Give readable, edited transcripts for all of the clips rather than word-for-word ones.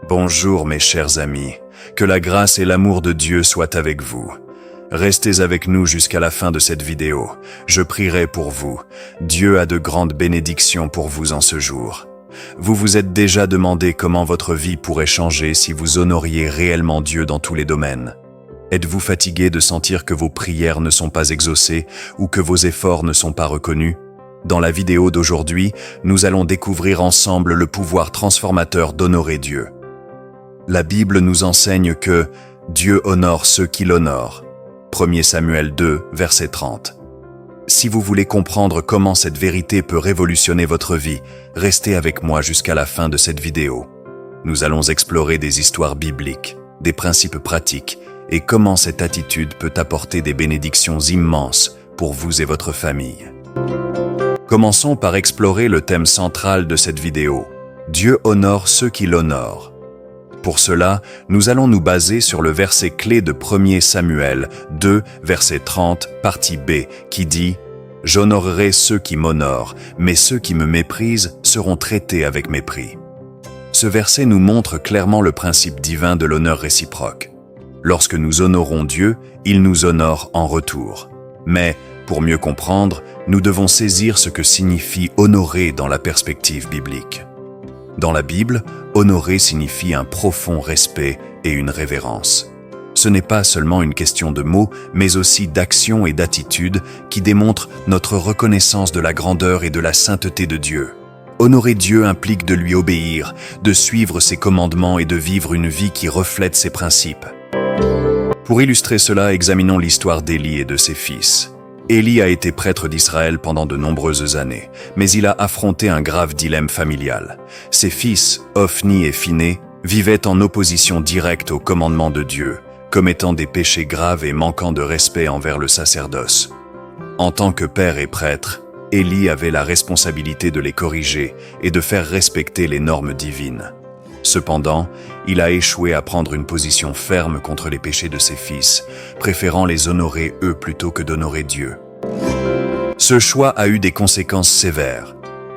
Bonjour mes chers amis, que la grâce et l'amour de Dieu soient avec vous. Restez avec nous jusqu'à la fin de cette vidéo. Je prierai pour vous. Dieu a de grandes bénédictions pour vous en ce jour. Vous vous êtes déjà demandé comment votre vie pourrait changer si vous honoriez réellement Dieu dans tous les domaines. Êtes-vous fatigué de sentir que vos prières ne sont pas exaucées ou que vos efforts ne sont pas reconnus? Dans la vidéo d'aujourd'hui, nous allons découvrir ensemble le pouvoir transformateur d'honorer Dieu. La Bible nous enseigne que Dieu honore ceux qui l'honorent. 1 Samuel 2, verset 30. Si vous voulez comprendre comment cette vérité peut révolutionner votre vie, restez avec moi jusqu'à la fin de cette vidéo. Nous allons explorer des histoires bibliques, des principes pratiques et comment cette attitude peut apporter des bénédictions immenses pour vous et votre famille. Commençons par explorer le thème central de cette vidéo. Dieu honore ceux qui l'honorent. Pour cela, nous allons nous baser sur le verset clé de 1 Samuel 2, verset 30, partie B, qui dit « J'honorerai ceux qui m'honorent, mais ceux qui me méprisent seront traités avec mépris. » Ce verset nous montre clairement le principe divin de l'honneur réciproque. Lorsque nous honorons Dieu, il nous honore en retour. Mais, pour mieux comprendre, nous devons saisir ce que signifie honorer dans la perspective biblique. Dans la Bible, honorer signifie un profond respect et une révérence. Ce n'est pas seulement une question de mots, mais aussi d'action et d'attitude qui démontrent notre reconnaissance de la grandeur et de la sainteté de Dieu. Honorer Dieu implique de lui obéir, de suivre ses commandements et de vivre une vie qui reflète ses principes. Pour illustrer cela, examinons l'histoire d'Élie et de ses fils. Élie a été prêtre d'Israël pendant de nombreuses années, mais il a affronté un grave dilemme familial. Ses fils, Hophni et Phiné, vivaient en opposition directe au commandement de Dieu, commettant des péchés graves et manquant de respect envers le sacerdoce. En tant que père et prêtre, Élie avait la responsabilité de les corriger et de faire respecter les normes divines. Cependant, il a échoué à prendre une position ferme contre les péchés de ses fils, préférant les honorer eux plutôt que d'honorer Dieu. Ce choix a eu des conséquences sévères.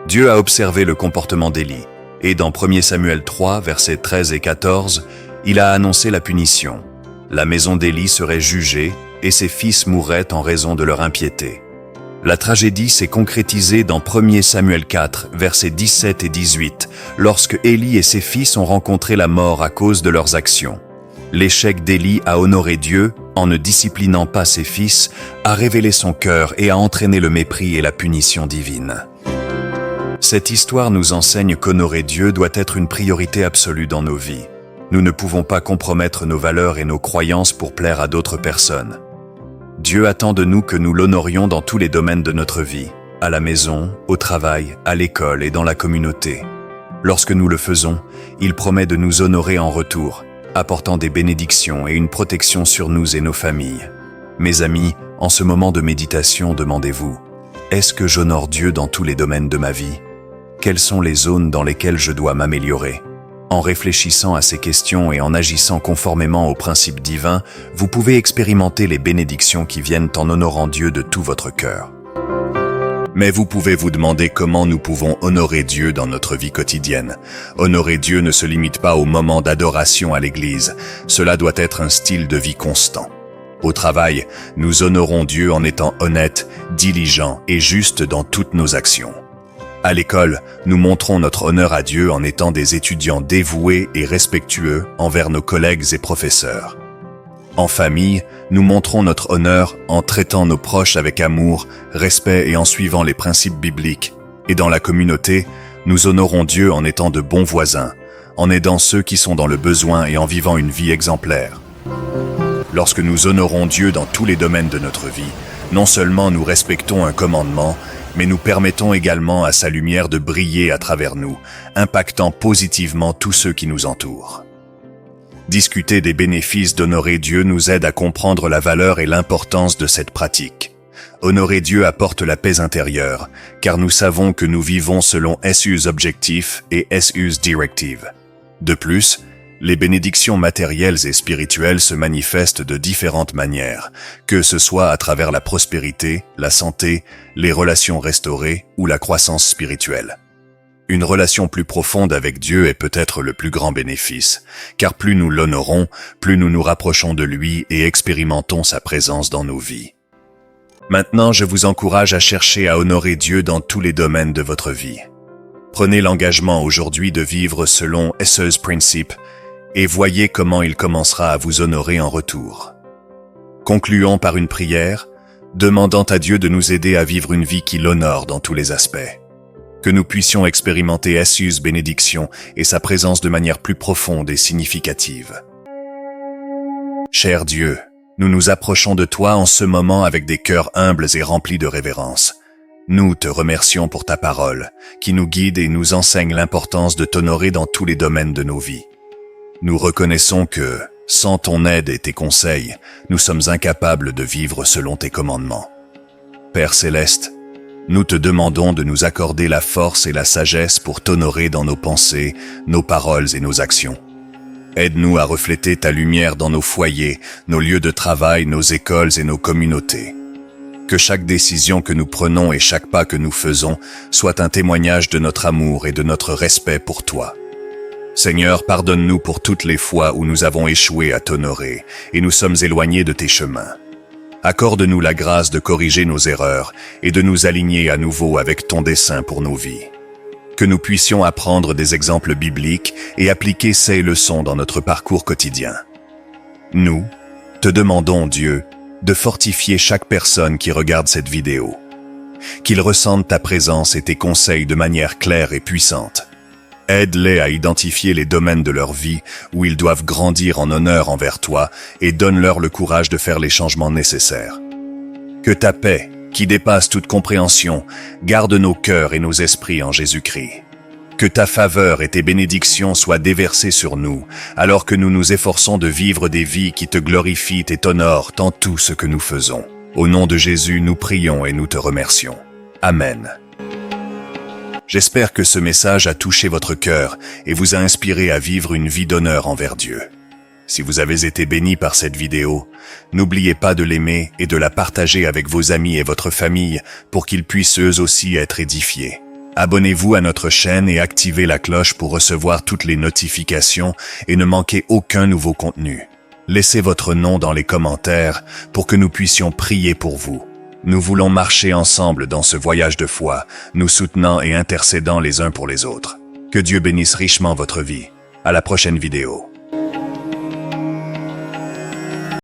Dieu a observé le comportement d'Élie, et dans 1 Samuel 3, versets 13 et 14, il a annoncé la punition. La maison d'Élie serait jugée, et ses fils mourraient en raison de leur impiété. La tragédie s'est concrétisée dans 1 Samuel 4, versets 17 et 18, lorsque Élie et ses fils ont rencontré la mort à cause de leurs actions. L'échec d'Élie à honorer Dieu, en ne disciplinant pas ses fils, a révélé son cœur et a entraîné le mépris et la punition divine. Cette histoire nous enseigne qu'honorer Dieu doit être une priorité absolue dans nos vies. Nous ne pouvons pas compromettre nos valeurs et nos croyances pour plaire à d'autres personnes. Dieu attend de nous que nous l'honorions dans tous les domaines de notre vie, à la maison, au travail, à l'école et dans la communauté. Lorsque nous le faisons, il promet de nous honorer en retour, apportant des bénédictions et une protection sur nous et nos familles. Mes amis, en ce moment de méditation, demandez-vous, est-ce que j'honore Dieu dans tous les domaines de ma vie? Quelles sont les zones dans lesquelles je dois m'améliorer? En réfléchissant à ces questions et en agissant conformément aux principes divins, vous pouvez expérimenter les bénédictions qui viennent en honorant Dieu de tout votre cœur. Mais vous pouvez vous demander comment nous pouvons honorer Dieu dans notre vie quotidienne. Honorer Dieu ne se limite pas au moment d'adoration à l'église. Cela doit être un style de vie constant. Au travail, nous honorons Dieu en étant honnêtes, diligents et justes dans toutes nos actions. À l'école, nous montrons notre honneur à Dieu en étant des étudiants dévoués et respectueux envers nos collègues et professeurs. En famille, nous montrons notre honneur en traitant nos proches avec amour, respect et en suivant les principes bibliques. Et dans la communauté, nous honorons Dieu en étant de bons voisins, en aidant ceux qui sont dans le besoin et en vivant une vie exemplaire. Lorsque nous honorons Dieu dans tous les domaines de notre vie, non seulement nous respectons un commandement, mais nous permettons également à sa lumière de briller à travers nous, impactant positivement tous ceux qui nous entourent. Discuter des bénéfices d'honorer Dieu nous aide à comprendre la valeur et l'importance de cette pratique. Honorer Dieu apporte la paix intérieure, car nous savons que nous vivons selon SU's objectifs et SU's directives. De plus, les bénédictions matérielles et spirituelles se manifestent de différentes manières, que ce soit à travers la prospérité, la santé, les relations restaurées ou la croissance spirituelle. Une relation plus profonde avec Dieu est peut-être le plus grand bénéfice, car plus nous l'honorons, plus nous nous rapprochons de lui et expérimentons sa présence dans nos vies. Maintenant, je vous encourage à chercher à honorer Dieu dans tous les domaines de votre vie. Prenez l'engagement aujourd'hui de vivre selon ce principe et voyez comment il commencera à vous honorer en retour. Concluons par une prière, demandant à Dieu de nous aider à vivre une vie qui l'honore dans tous les aspects. Que nous puissions expérimenter Jésus' bénédiction et sa présence de manière plus profonde et significative. Cher Dieu, nous nous approchons de toi en ce moment avec des cœurs humbles et remplis de révérence. Nous te remercions pour ta parole, qui nous guide et nous enseigne l'importance de t'honorer dans tous les domaines de nos vies. Nous reconnaissons que, sans ton aide et tes conseils, nous sommes incapables de vivre selon tes commandements. Père céleste, nous te demandons de nous accorder la force et la sagesse pour t'honorer dans nos pensées, nos paroles et nos actions. Aide-nous à refléter ta lumière dans nos foyers, nos lieux de travail, nos écoles et nos communautés. Que chaque décision que nous prenons et chaque pas que nous faisons soit un témoignage de notre amour et de notre respect pour toi. Seigneur, pardonne-nous pour toutes les fois où nous avons échoué à t'honorer et nous sommes éloignés de tes chemins. Accorde-nous la grâce de corriger nos erreurs et de nous aligner à nouveau avec ton dessein pour nos vies. Que nous puissions apprendre des exemples bibliques et appliquer ces leçons dans notre parcours quotidien. Nous te demandons, Dieu, de fortifier chaque personne qui regarde cette vidéo. Qu'ils ressentent ta présence et tes conseils de manière claire et puissante. Aide-les à identifier les domaines de leur vie où ils doivent grandir en honneur envers toi et donne-leur le courage de faire les changements nécessaires. Que ta paix, qui dépasse toute compréhension, garde nos cœurs et nos esprits en Jésus-Christ. Que ta faveur et tes bénédictions soient déversées sur nous, alors que nous nous efforçons de vivre des vies qui te glorifient et t'honorent dans tout ce que nous faisons. Au nom de Jésus, nous prions et nous te remercions. Amen. J'espère que ce message a touché votre cœur et vous a inspiré à vivre une vie d'honneur envers Dieu. Si vous avez été béni par cette vidéo, n'oubliez pas de l'aimer et de la partager avec vos amis et votre famille pour qu'ils puissent eux aussi être édifiés. Abonnez-vous à notre chaîne et activez la cloche pour recevoir toutes les notifications et ne manquez aucun nouveau contenu. Laissez votre nom dans les commentaires pour que nous puissions prier pour vous. Nous voulons marcher ensemble dans ce voyage de foi, nous soutenant et intercédant les uns pour les autres. Que Dieu bénisse richement votre vie. À la prochaine vidéo.